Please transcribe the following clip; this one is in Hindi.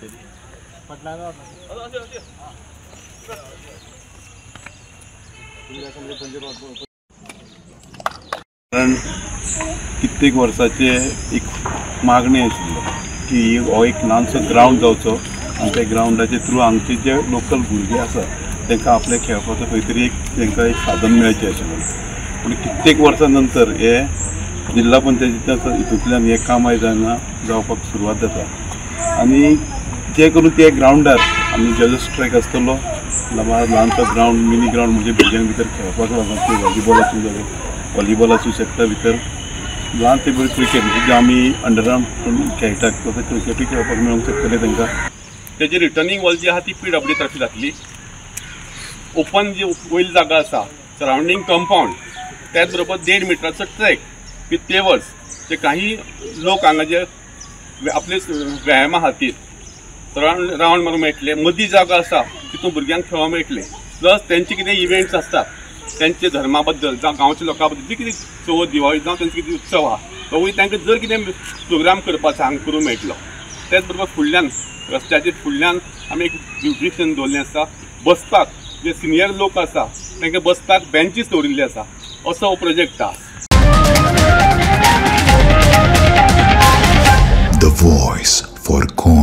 कारण कित्येक वर्साचे एक मागणी आशिल्लो की हो एक ल्हानसो ग्राउंड जावचो आनी त्या ग्राउंडाचे थ्रू हांगचे जे लोकल भुरगे आसा तांकां आपले खेळपाचो खंय तरी तांकां एक साधन मेळचें आशिल्लें. पूण कित्येक वर्सां नंतर हे जिल्हा पंचायतीच्या हितूंतल्यान हे काम आयदनां जावपाक सुरवात जाता आनी जे करून ते ग्राउंडार आमी जजस ट्रॅक आसतलो ल्हानसो ग्राउंड मिनी ग्राउंड म्हणजे भुरग्यांक भितर खेळपाक लागून ते वॉलीबॉल आसूं जाय वॉलीबॉल आसूं शकता भितर ल्हान ते बरी क्रिकेट म्हणजे आमी अंडरग्राउंड खेळटात तसो क्रिकेटूय खेळपाक मेळूंक शकतले तांकां. तेजी रिटर्निंग वॉल जी आहा ती PWD तर्फे जातली. ओपन जी वयर जागा आसा सरावंडींग कंपाऊंड त्याच बरोबर 1.5 मिटराचो ट्रॅक विथ पेवर्स जे काही लोक हांगा जे आपले व्यायामा खातीर रावंड मारूंक मेळटले. मदीं जागा आसा तितून भुरग्यांक खेळोंक मेळटले. प्लस तेंचे कितें इव्हेंट्स आसतात तेंचे धर्मा बद्दल जावं गांवच्या लोकां बद्दल जे कितें चवथ दिवाळी जावं तेंचो कितें उत्सव आहा तोवूय तांकां जर कितें प्रोग्राम करपाचो हांगा करूंक मेळटलो. त्याच बरोबर फुडल्यान रस्त्याचेर फुडल्यान आमी एक ब्युटिशन दवरलें आसा. बसपाक जे सिनियर लोक आसा तांकां बसपाक बेंचीस दवरिल्ले आसा. असो हो प्रोजेक्ट आहा. The voice for Con.